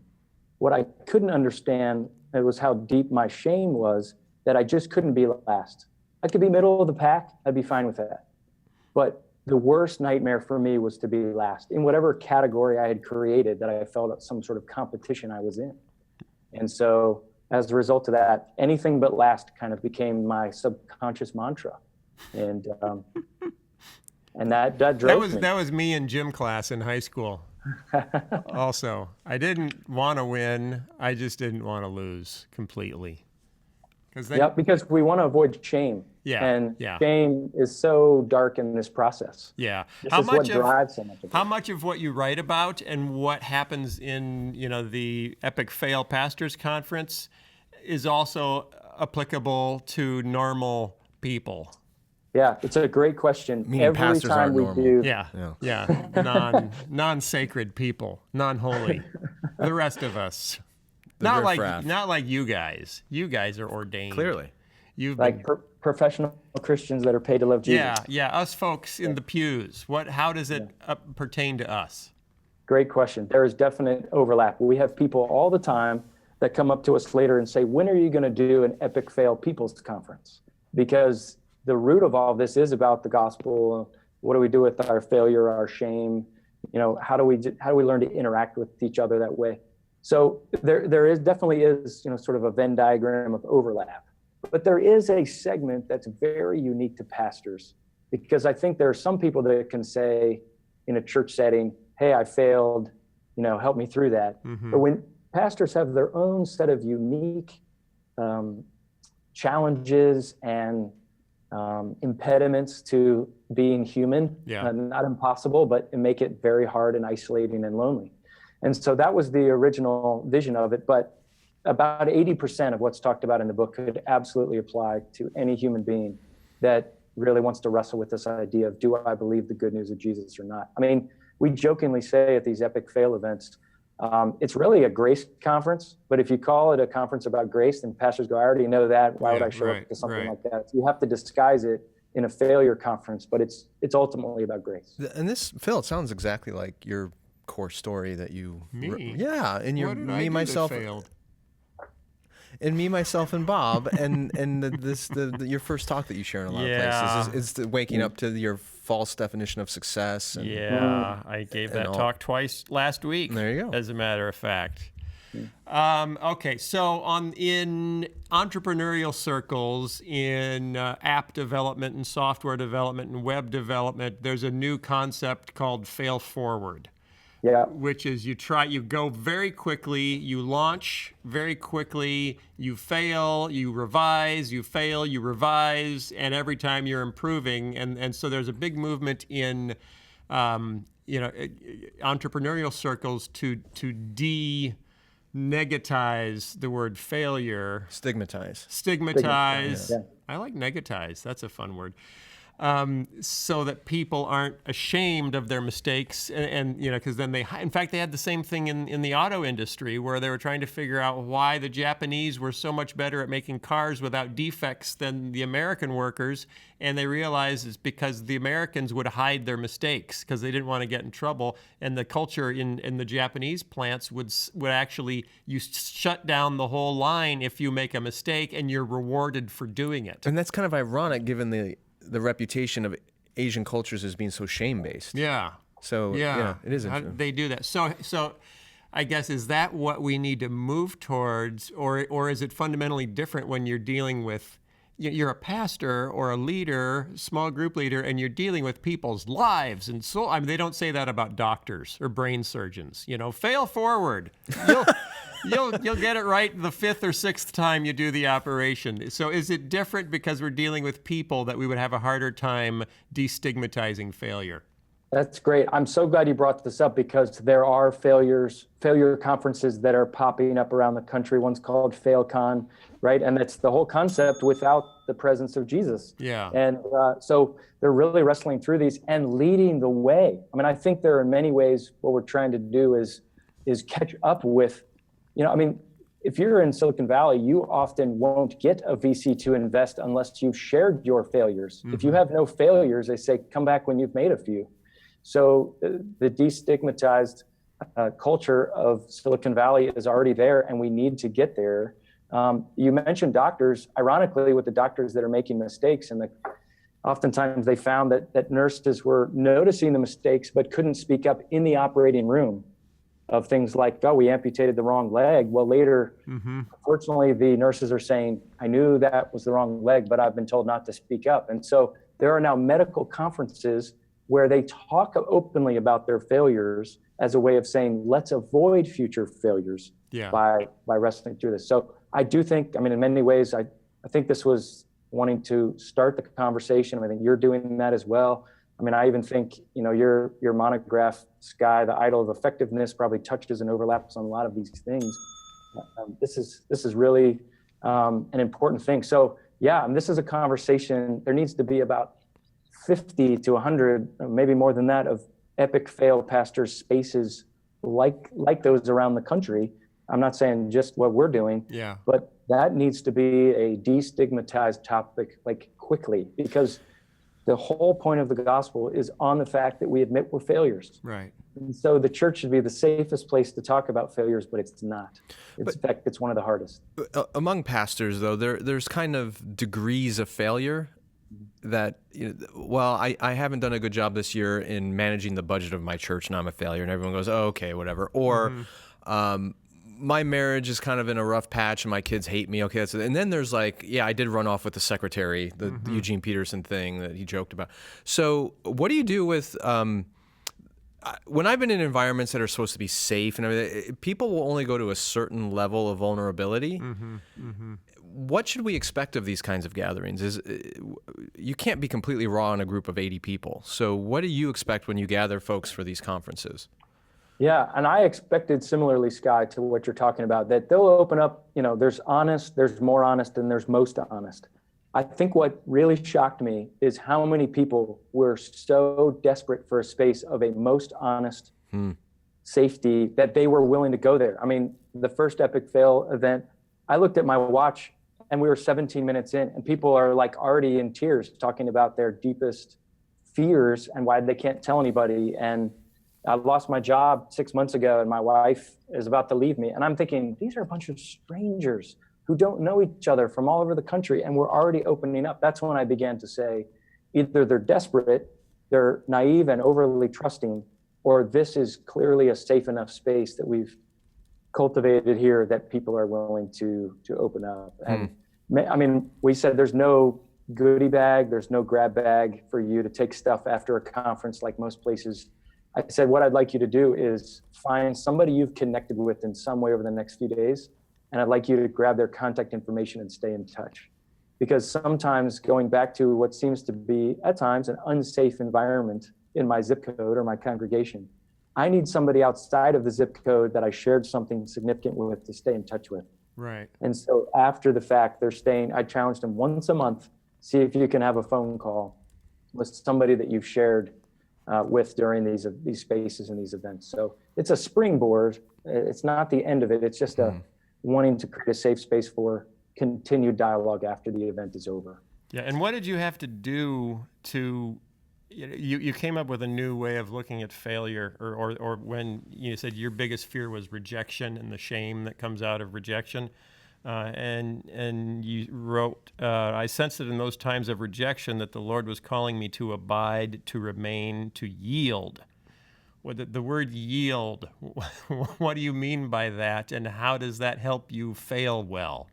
What I couldn't understand was how deep my shame was, that I just couldn't be last. I could be middle of the pack. I'd be fine with that. But the worst nightmare for me was to be last in whatever category I had created that I felt some sort of competition I was in. And so as a result of that, anything but last kind of became my subconscious mantra. And that drove me. That was me in gym class in high school. Also, I didn't want to win. I just didn't want to lose completely. Because we want to avoid shame. And shame is so dark in this process. Yeah. This is what drives so much of it. How much of what you write about and what happens in, the Epic Fail Pastors Conference is also applicable to normal people? Yeah, it's a great question. Meaning Every time we normal. do, non-sacred people, non-holy, the rest of us. Not like you guys. You guys are ordained. Clearly. You've like been, professional Christians that are paid to love Jesus. Yeah. Us folks in the pews. How does it pertain to us? Great question. There is definite overlap. We have people all the time that come up to us later and say, when are you going to do an Epic Fail People's Conference? Because the root of all of this is about the gospel. What do we do with our failure, our shame? How do we learn to interact with each other that way? So there is definitely sort of a Venn diagram of overlap, but there is a segment that's very unique to pastors, because I think there are some people that can say in a church setting, hey, I failed, help me through that. Mm-hmm. But when pastors have their own set of unique challenges and impediments to being human, not impossible, but make it very hard and isolating and lonely. And so that was the original vision of it. But about 80% of what's talked about in the book could absolutely apply to any human being that really wants to wrestle with this idea of, do I believe the good news of Jesus or not? I mean, we jokingly say at these Epic Fail events, it's really a grace conference, but if you call it a conference about grace, then pastors go, I already know that. Why would I show up to something like that? So you have to disguise it in a failure conference, but it's ultimately about grace. And this, Phil, it sounds exactly like your core story that you and your me myself and me myself and Bob and your first talk that you share in a lot of places is the waking up to your false definition of success. And, I gave that talk twice last week. There you go. As a matter of fact. Okay, so in entrepreneurial circles, in app development and software development and web development, there's a new concept called fail forward. Yeah. Which is you go very quickly, you launch very quickly, you fail, you revise, you fail, you revise, and every time you're improving. And so there's a big movement in entrepreneurial circles to de-negatize the word failure. Stigmatize. Yeah. I like negatize. That's a fun word. So that people aren't ashamed of their mistakes, and because then they had the same thing in the auto industry, where they were trying to figure out why the Japanese were so much better at making cars without defects than the American workers, and they realized it's because the Americans would hide their mistakes because they didn't want to get in trouble, and the culture in the Japanese plants would actually, you shut down the whole line if you make a mistake, and you're rewarded for doing it. And that's kind of ironic given the reputation of Asian cultures as being so shame-based. Yeah. So it is interesting. They do that. So I guess, is that what we need to move towards, or is it fundamentally different when you're dealing with, you're a pastor or a leader, small group leader, and you're dealing with people's lives and soul? I mean, they don't say that about doctors or brain surgeons. Fail forward. You'll get it right the fifth or sixth time you do the operation. So is it different because we're dealing with people that we would have a harder time destigmatizing failure? That's great. I'm so glad you brought this up, because there are failure conferences that are popping up around the country. One's called FailCon, right? And that's the whole concept without the presence of Jesus. Yeah. And so they're really wrestling through these and leading the way. I mean, I think there are in many ways what we're trying to do is catch up with, if you're in Silicon Valley, you often won't get a VC to invest unless you've shared your failures. Mm-hmm. If you have no failures, they say, come back when you've made a few. So the destigmatized culture of Silicon Valley is already there, and we need to get there. You mentioned doctors. Ironically, with the doctors that are making mistakes, and oftentimes they found that nurses were noticing the mistakes but couldn't speak up in the operating room. of things like, oh, we amputated the wrong leg. Well, later, unfortunately, the nurses are saying, I knew that was the wrong leg, but I've been told not to speak up. And so there are now medical conferences where they talk openly about their failures as a way of saying, let's avoid future failures by wrestling through this. So I do think, I mean, in many ways, I think this was wanting to start the conversation. I think you're doing that as well. I mean, I even think, your monograph, Skye, The Idol of Effectiveness, probably touches and overlaps on a lot of these things. This is really an important thing. So yeah, and this is a conversation. There needs to be about 50 to 100, maybe more than that, of epic fail pastors spaces like those around the country. I'm not saying just what we're doing, but that needs to be a destigmatized topic, like, quickly, because the whole point of the gospel is on the fact that we admit we're failures. Right. And so the church should be the safest place to talk about failures, but it's not. In fact, it's one of the hardest. Among pastors, though, there's kind of degrees of failure that, I haven't done a good job this year in managing the budget of my church, and I'm a failure, and everyone goes, oh, okay, whatever. Or, my marriage is kind of in a rough patch and my kids hate me. Okay. And then there's like, I did run off with the secretary, the Eugene Peterson thing that he joked about. So what do you do with, when I've been in environments that are supposed to be safe and everything, people will only go to a certain level of vulnerability. What should we expect of these kinds of gatherings? You can't be completely raw in a group of 80 people. So what do you expect when you gather folks for these conferences? Yeah, and I expected similarly, Skye, to what you're talking about, that they'll open up, there's honest, there's more honest, and there's most honest. I think what really shocked me is how many people were so desperate for a space of a most honest safety that they were willing to go there. I mean, the first Epic Fail event, I looked at my watch and we were 17 minutes in, and people are like already in tears talking about their deepest fears and why they can't tell anybody. And I lost my job 6 months ago and my wife is about to leave me. And I'm thinking, these are a bunch of strangers who don't know each other from all over the country, and we're already opening up. That's when I began to say, either they're desperate, they're naive and overly trusting, or this is clearly a safe enough space that we've cultivated here that people are willing to open up. And I mean, we said there's no goodie bag, there's no grab bag for you to take stuff after a conference like most places. I said, what I'd like you to do is find somebody you've connected with in some way over the next few days, and I'd like you to grab their contact information and stay in touch. Because sometimes going back to what seems to be, at times, an unsafe environment in my zip code or my congregation, I need somebody outside of the zip code that I shared something significant with to stay in touch with. Right. And so after the fact, I challenged them once a month, see if you can have a phone call with somebody that you've shared with during these spaces and these events. So it's a springboard. It's not the end of it. It's just wanting to create a safe space for continued dialogue after the event is over. Yeah, and what did you have to do to, you came up with a new way of looking at failure, or when you said your biggest fear was rejection and the shame that comes out of rejection. And you wrote, I sensed it in those times of rejection that the Lord was calling me to abide, to remain, to yield. The word yield, what do you mean by that, and how does that help you fail well?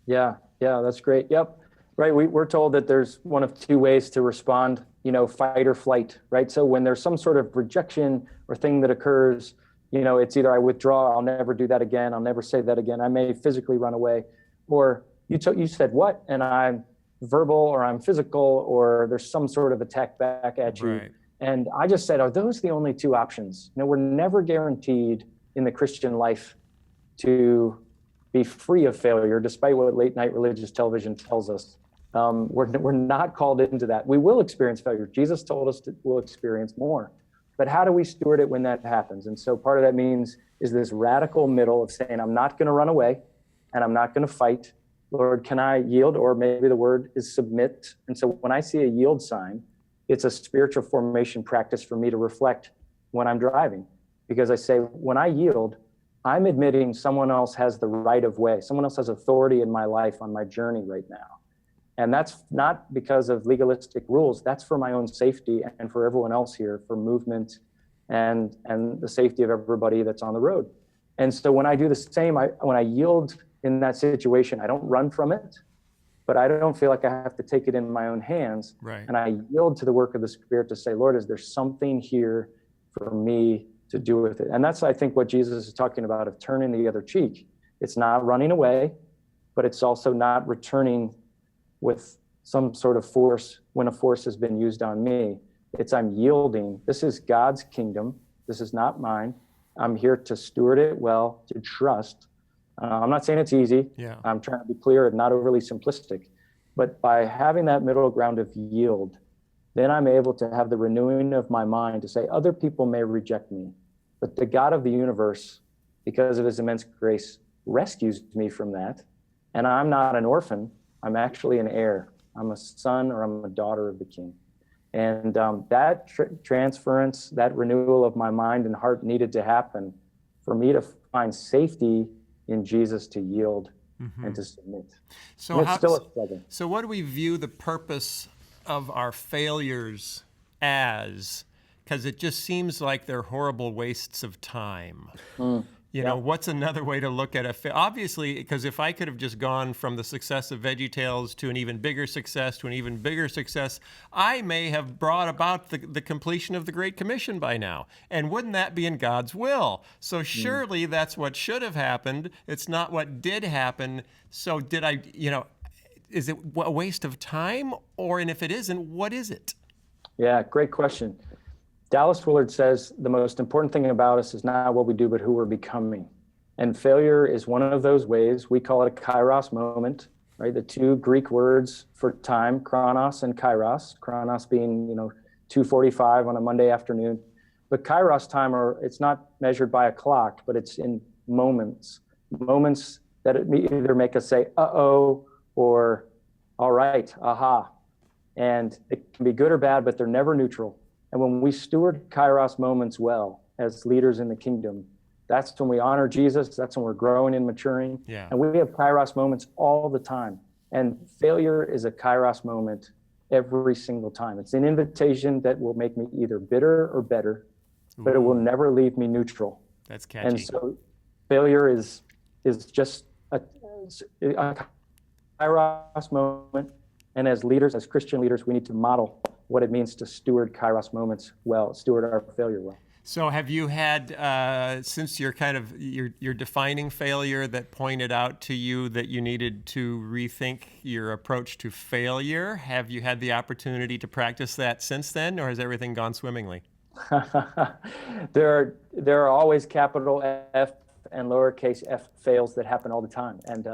Yeah, that's great. Yep. Right, we're told that there's one of two ways to respond, fight or flight, right? So when there's some sort of rejection or thing that occurs, it's either I withdraw, I'll never do that again, I'll never say that again, I may physically run away, or you said what, and I'm verbal or I'm physical, or there's some sort of attack back at you. Right. And I just said, are those the only two options? We're never guaranteed in the Christian life to be free of failure, despite what late night religious television tells us. We're not called into that. We will experience failure. Jesus told us we'll experience more. But how do we steward it when that happens? And so part of that means is this radical middle of saying, I'm not going to run away and I'm not going to fight. Lord, can I yield? Or maybe the word is submit. And so when I see a yield sign, it's a spiritual formation practice for me to reflect when I'm driving. Because I say, when I yield, I'm admitting someone else has the right of way. Someone else has authority in my life on my journey right now. And that's not because of legalistic rules. That's for my own safety and for everyone else here, for movement and the safety of everybody that's on the road. And so when I do the same, when I yield in that situation, I don't run from it, but I don't feel like I have to take it in my own hands. Right. And I yield to the work of the Spirit to say, Lord, is there something here for me to do with it? And that's, I think, what Jesus is talking about, of turning the other cheek. It's not running away, but it's also not returning with some sort of force when a force has been used on me. It's I'm yielding. This is God's kingdom. This is not mine. I'm here to steward it well, to trust. I'm not saying it's easy. Yeah. I'm trying to be clear and not overly simplistic. But by having that middle ground of yield, then I'm able to have the renewing of my mind to say, other people may reject me, but the God of the universe, because of his immense grace, rescues me from that. And I'm not an orphan. I'm actually an heir. I'm a son or I'm a daughter of the King. And that transference, that renewal of my mind and heart needed to happen for me to find safety in Jesus, to yield and to submit. So it's still a struggle. So what do we view the purpose of our failures as? Because it just seems like they're horrible wastes of time. You know, what's another way to look at it? Obviously, because if I could have just gone from the success of VeggieTales to an even bigger success, I may have brought about the completion of the Great Commission by now. And wouldn't that be in God's will? So surely that's what should have happened. It's not what did happen. So did I, is it a waste of time? And if it isn't, what is it? Yeah, great question. Dallas Willard says the most important thing about us is not what we do, but who we're becoming. And failure is one of those ways. We call it a kairos moment, right? The two Greek words for time, chronos and kairos. Chronos being, 2:45 on a Monday afternoon. But kairos time, it's not measured by a clock, but it's in moments. Moments that either make us say, uh-oh, or all right, aha. And it can be good or bad, but they're never neutral. And when we steward kairos moments well as leaders in the kingdom, that's when we honor Jesus. That's when we're growing and maturing. Yeah. And we have kairos moments all the time. And failure is a kairos moment every single time. It's an invitation that will make me either bitter or better, but it will never leave me neutral. That's catchy. And so failure is just a kairos moment. And as leaders, as Christian leaders, we need to model what it means to steward kairos moments well, steward our failure well. So have you had, since you're you're defining failure, that pointed out to you that you needed to rethink your approach to failure? Have you had the opportunity to practice that since then, or has everything gone swimmingly? There are always capital F and lowercase f fails that happen all the time. And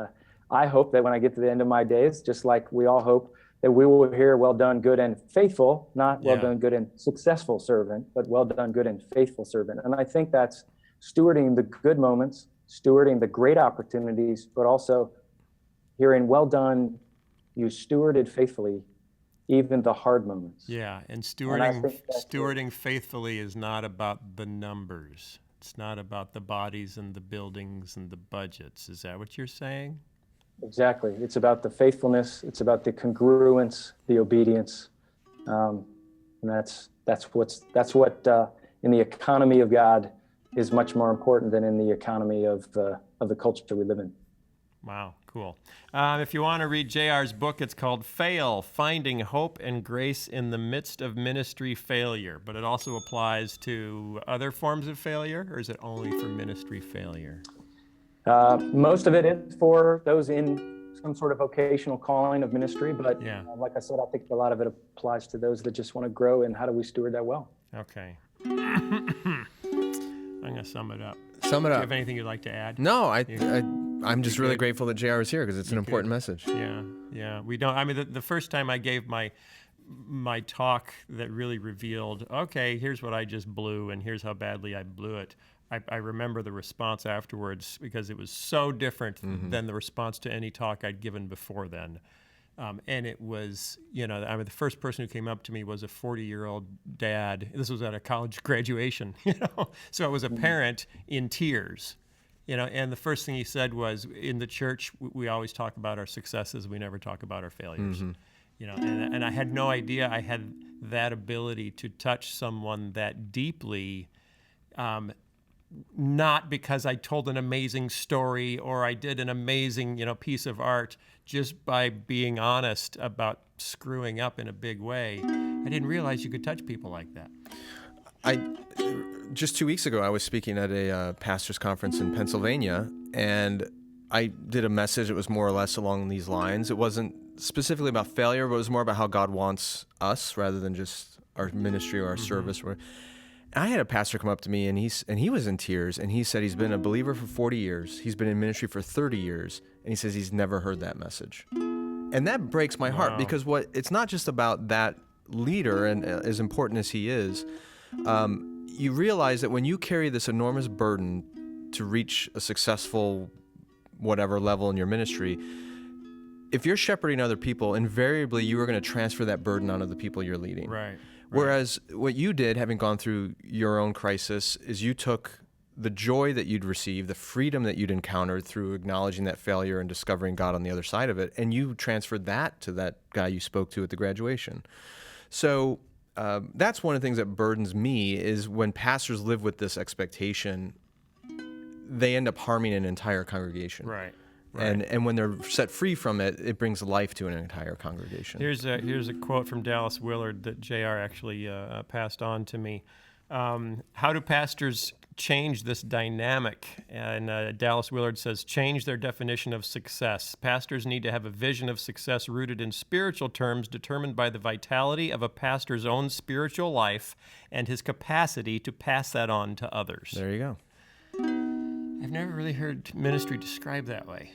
I hope that when I get to the end of my days, just like we all hope, that we will hear, well done, good and faithful, not well done, good and successful servant, but well done, good and faithful servant. And I think that's stewarding the good moments, stewarding the great opportunities, but also hearing, well done, you stewarded faithfully, even the hard moments. Yeah, and stewarding faithfully is not about the numbers. It's not about the bodies and the buildings and the budgets. Is that what you're saying? Exactly. It's about the faithfulness. It's about the congruence, the obedience, and that's what in the economy of God is much more important than in the economy of the culture we live in. Wow, cool. If you want to read JR's book, it's called Fail: Finding Hope and Grace in the Midst of Ministry Failure. But it also applies to other forms of failure, or is it only for ministry failure? Most of it is for those in some sort of vocational calling of ministry, but like I said, I think a lot of it applies to those that just want to grow, and how do we steward that well? Okay. I'm going to sum it up. Do you have anything you'd like to add? No, I'm just really grateful that JR is here, because it's an important message. Yeah. We don't. I mean, the first time I gave my talk that really revealed, okay, here's what I just blew, and here's how badly I blew it. I remember the response afterwards, because it was so different than the response to any talk I'd given before then. And it was, the first person who came up to me was a 40-year-old dad. This was at a college graduation, So it was a parent in tears, and the first thing he said was, in the church, we always talk about our successes. We never talk about our failures. And I had no idea I had that ability to touch someone that deeply not because I told an amazing story or I did an amazing, piece of art, just by being honest about screwing up in a big way. I didn't realize you could touch people like that. Just 2 weeks ago, I was speaking at a pastor's conference in Pennsylvania, and I did a message that was more or less along these lines. It wasn't specifically about failure, but it was more about how God wants us rather than just our ministry or our service. I had a pastor come up to me, and he was in tears, and he said he's been a believer for 40 years. He's been in ministry for 30 years, and he says he's never heard that message. And that breaks my heart, because it's not just about that leader, and as important as he is, you realize that when you carry this enormous burden to reach a successful whatever level in your ministry, if you're shepherding other people, invariably you are going to transfer that burden onto the people you're leading. Right. Whereas what you did, having gone through your own crisis, is you took the joy that you'd received, the freedom that you'd encountered through acknowledging that failure and discovering God on the other side of it, and you transferred that to that guy you spoke to at the graduation. So that's one of the things that burdens me, is when pastors live with this expectation, they end up harming an entire congregation. Right. And when they're set free from it, it brings life to an entire congregation. Here's a quote from Dallas Willard that JR actually passed on to me. How do pastors change this dynamic? And Dallas Willard says, change their definition of success. Pastors need to have a vision of success rooted in spiritual terms, determined by the vitality of a pastor's own spiritual life and his capacity to pass that on to others. There you go. I've never really heard ministry described that way.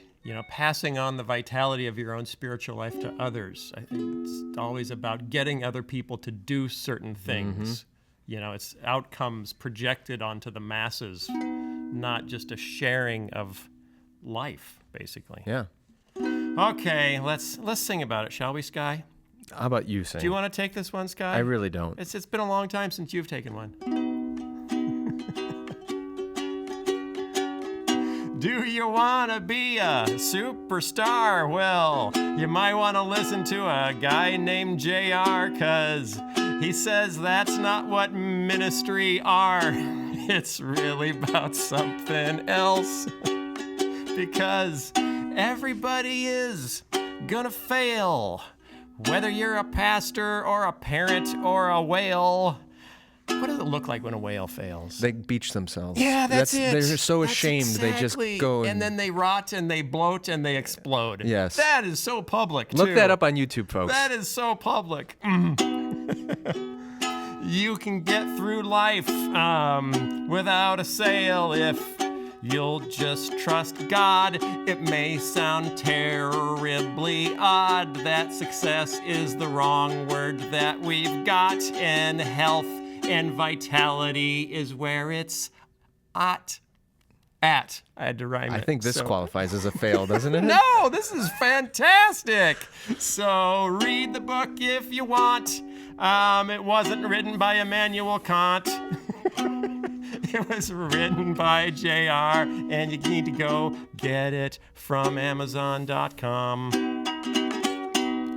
Passing on the vitality of your own spiritual life to others. I think it's always about getting other people to do certain things. It's outcomes projected onto the masses, not just a sharing of life, basically. Yeah. Okay, let's sing about it, shall we, Skye? How about you sing? Do you want to take this one, Skye? I really don't. It's been a long time since you've taken one. Do you want to be a superstar? Well, you might want to listen to a guy named JR, 'cause he says that's not what ministry are. It's really about something else. Because everybody is gonna fail. Whether you're a pastor or a parent or a whale. What does it look like when a whale fails? They beach themselves. Yeah, that's it. They're so ashamed. Exactly. They just go and then they rot and they bloat and they explode. Yes. That is so public, Look too. that up on YouTube, folks. That is so public. You can get through life without a sail if you'll just trust God. It may sound terribly odd that success is the wrong word that we've got, and health and vitality is where it's at. I had to rhyme it. I think this qualifies as a fail, doesn't it? No, this is fantastic. So read the book if you want. It wasn't written by Immanuel Kant. It was written by JR, and you need to go get it from Amazon.com.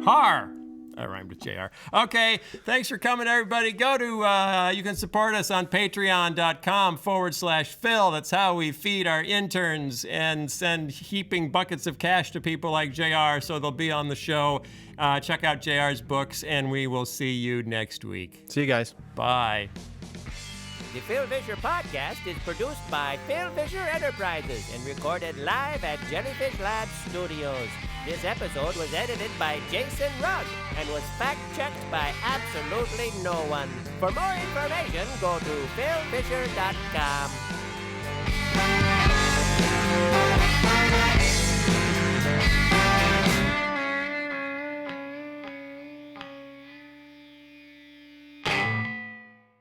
Har! I rhymed with JR. Okay, thanks for coming, everybody. Go to, you can support us on patreon.com/Phil. That's how we feed our interns and send heaping buckets of cash to people like JR so they'll be on the show. Check out JR's books, and we will see you next week. See you guys. Bye. The Phil Vischer Podcast is produced by Phil Vischer Enterprises and recorded live at Jellyfish Lab Studios. This episode was edited by Jason Rugg and was fact-checked by absolutely no one. For more information, go to philvischer.com.